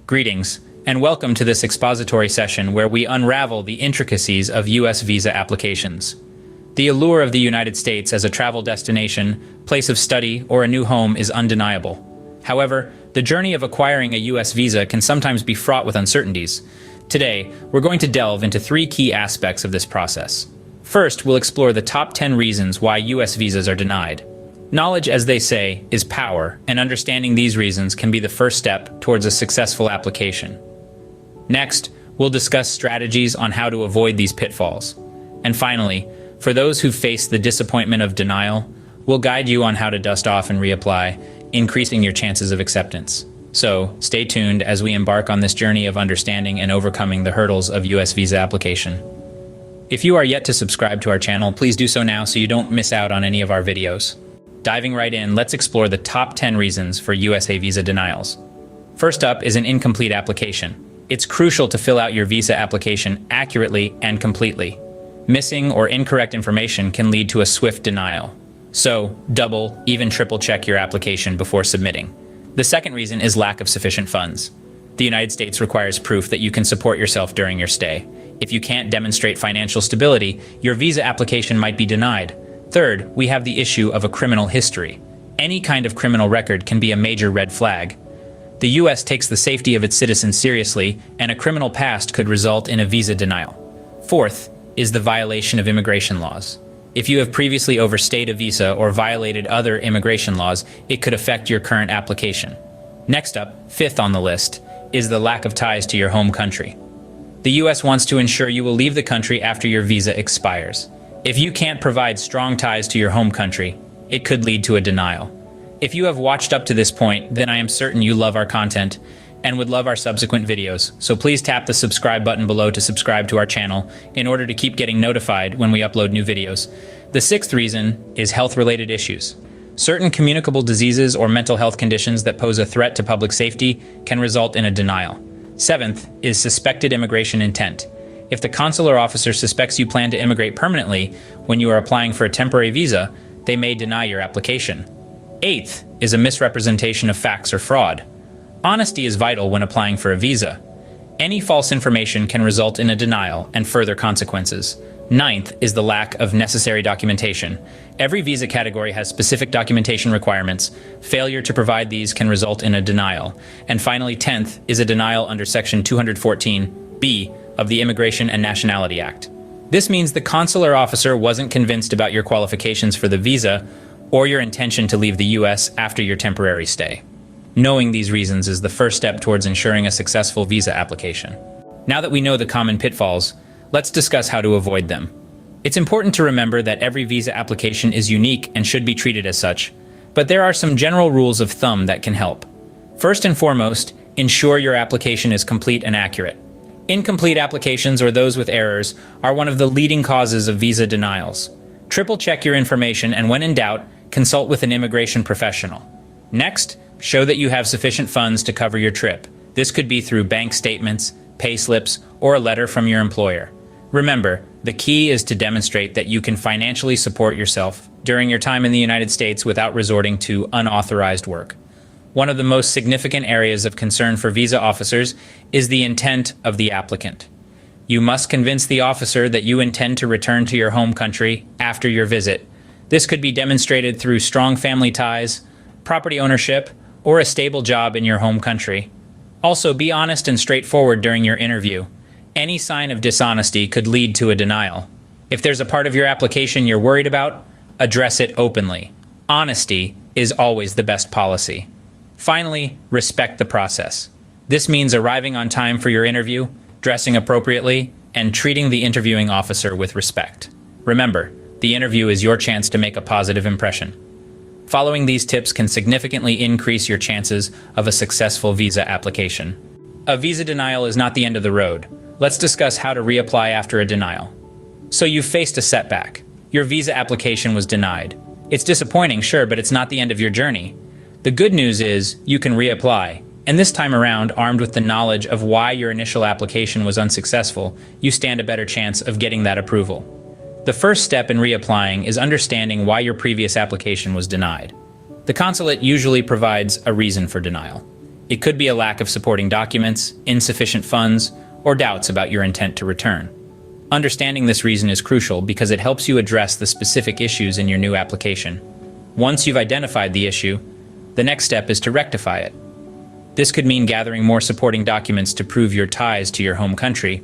Greetings, and welcome to this expository session where we unravel the intricacies of U.S. visa applications. The allure of the United States as a travel destination, place of study, or a new home is undeniable. However, the journey of acquiring a U.S. visa can sometimes be fraught with uncertainties. Today, we're going to delve into 3 key aspects of this process. First, we'll explore the top 10 reasons why U.S. visas are denied. Knowledge, as they say, is power, and understanding these reasons can be the first step towards a successful application. Next, we'll discuss strategies on how to avoid these pitfalls. And finally, for those who face the disappointment of denial, we'll guide you on how to dust off and reapply, increasing your chances of acceptance. So, stay tuned as we embark on this journey of understanding and overcoming the hurdles of U.S. visa application. If you are yet to subscribe to our channel, please do so now so you don't miss out on any of our videos. Diving right in, let's explore the top 10 reasons for USA visa denials. First up is an incomplete application. It's crucial to fill out your visa application accurately and completely. Missing or incorrect information can lead to a swift denial. So, double, even triple check your application before submitting. The second reason is lack of sufficient funds. The United States requires proof that you can support yourself during your stay. If you can't demonstrate financial stability, your visa application might be denied. Third, we have the issue of a criminal history. Any kind of criminal record can be a major red flag. The U.S. takes the safety of its citizens seriously, and a criminal past could result in a visa denial. Fourth is the violation of immigration laws. If you have previously overstayed a visa or violated other immigration laws, it could affect your current application. Next up, fifth on the list, is the lack of ties to your home country. The U.S. wants to ensure you will leave the country after your visa expires. If you can't provide strong ties to your home country, it could lead to a denial. If you have watched up to this point, then I am certain you love our content and would love our subsequent videos, so please tap the subscribe button below to subscribe to our channel in order to keep getting notified when we upload new videos. The sixth reason is health-related issues. Certain communicable diseases or mental health conditions that pose a threat to public safety can result in a denial. Seventh is suspected immigration intent. If the consular officer suspects you plan to immigrate permanently when you are applying for a temporary visa, they may deny your application. Eighth is a misrepresentation of facts or fraud. Honesty is vital when applying for a visa. Any false information can result in a denial and further consequences. Ninth is the lack of necessary documentation. Every visa category has specific documentation requirements. Failure to provide these can result in a denial. And finally, 10th is a denial under Section 214(b) of the Immigration and Nationality Act. This means the consular officer wasn't convinced about your qualifications for the visa or your intention to leave the U.S. after your temporary stay. Knowing these reasons is the first step towards ensuring a successful visa application. Now that we know the common pitfalls, let's discuss how to avoid them. It's important to remember that every visa application is unique and should be treated as such, but there are some general rules of thumb that can help. First and foremost, ensure your application is complete and accurate. Incomplete applications or those with errors are one of the leading causes of visa denials. Triple check your information and when in doubt, consult with an immigration professional. Next, show that you have sufficient funds to cover your trip. This could be through bank statements, pay slips, or a letter from your employer. Remember, the key is to demonstrate that you can financially support yourself during your time in the United States without resorting to unauthorized work. One of the most significant areas of concern for visa officers is the intent of the applicant. You must convince the officer that you intend to return to your home country after your visit. This could be demonstrated through strong family ties, property ownership, or a stable job in your home country. Also, be honest and straightforward during your interview. Any sign of dishonesty could lead to a denial. If there's a part of your application you're worried about, address it openly. Honesty is always the best policy. Finally, respect the process. This means arriving on time for your interview, dressing appropriately, and treating the interviewing officer with respect. Remember, the interview is your chance to make a positive impression. Following these tips can significantly increase your chances of a successful visa application. A visa denial is not the end of the road. Let's discuss how to reapply after a denial. So you've faced a setback. Your visa application was denied. It's disappointing, sure, but it's not the end of your journey. The good news is you can reapply, and this time around, armed with the knowledge of why your initial application was unsuccessful, you stand a better chance of getting that approval. The first step in reapplying is understanding why your previous application was denied. The consulate usually provides a reason for denial. It could be a lack of supporting documents, insufficient funds, or doubts about your intent to return. Understanding this reason is crucial because it helps you address the specific issues in your new application. Once you've identified the issue, the next step is to rectify it. This could mean gathering more supporting documents to prove your ties to your home country,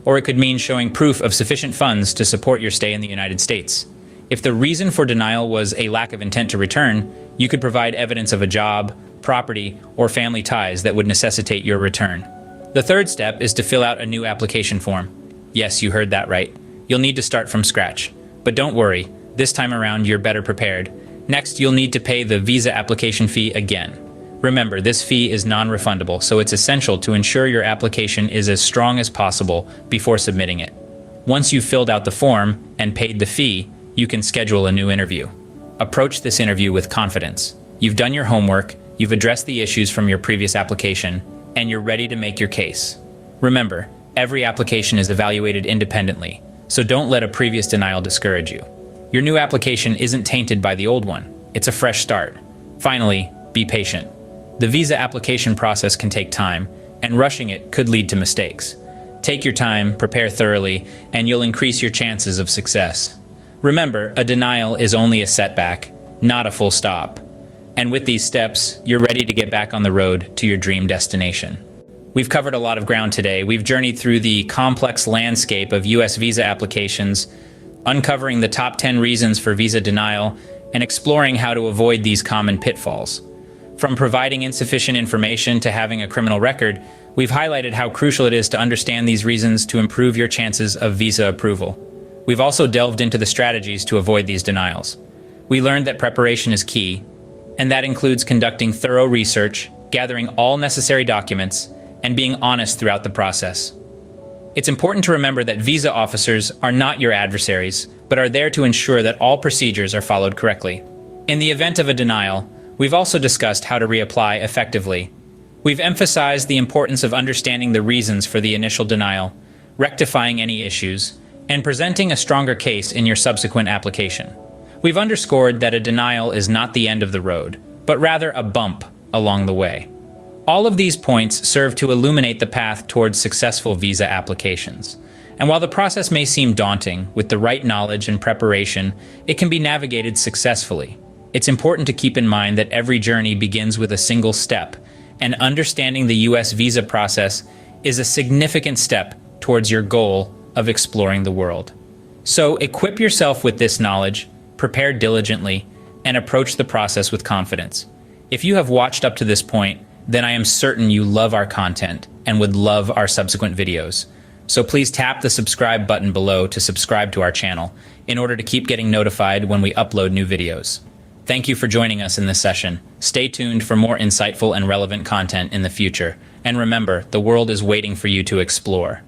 or it could mean showing proof of sufficient funds to support your stay in the United States. If the reason for denial was a lack of intent to return, you could provide evidence of a job, property, or family ties that would necessitate your return. The third step is to fill out a new application form. Yes, you heard that right. You'll need to start from scratch. But don't worry, this time around you're better prepared. Next, you'll need to pay the visa application fee again. Remember, this fee is non-refundable, so it's essential to ensure your application is as strong as possible before submitting it. Once you've filled out the form and paid the fee, you can schedule a new interview. Approach this interview with confidence. You've done your homework, you've addressed the issues from your previous application, and you're ready to make your case. Remember, every application is evaluated independently, so don't let a previous denial discourage you. Your new application isn't tainted by the old one. It's a fresh start. Finally, be patient. The visa application process can take time, and rushing it could lead to mistakes. Take your time, prepare thoroughly, and you'll increase your chances of success. Remember, a denial is only a setback, not a full stop. And with these steps, you're ready to get back on the road to your dream destination. We've covered a lot of ground today. We've journeyed through the complex landscape of U.S. visa applications, uncovering the top 10 reasons for visa denial, and exploring how to avoid these common pitfalls. From providing insufficient information to having a criminal record, we've highlighted how crucial it is to understand these reasons to improve your chances of visa approval. We've also delved into the strategies to avoid these denials. We learned that preparation is key, and that includes conducting thorough research, gathering all necessary documents, and being honest throughout the process. It's important to remember that visa officers are not your adversaries, but are there to ensure that all procedures are followed correctly. In the event of a denial, we've also discussed how to reapply effectively. We've emphasized the importance of understanding the reasons for the initial denial, rectifying any issues, and presenting a stronger case in your subsequent application. We've underscored that a denial is not the end of the road, but rather a bump along the way. All of these points serve to illuminate the path towards successful visa applications. And while the process may seem daunting, with the right knowledge and preparation, it can be navigated successfully. It's important to keep in mind that every journey begins with a single step, and understanding the U.S. visa process is a significant step towards your goal of exploring the world. So equip yourself with this knowledge, prepare diligently, and approach the process with confidence. If you have watched up to this point, then I am certain you love our content and would love our subsequent videos. So please tap the subscribe button below to subscribe to our channel in order to keep getting notified when we upload new videos. Thank you for joining us in this session. Stay tuned for more insightful and relevant content in the future. And remember, the world is waiting for you to explore.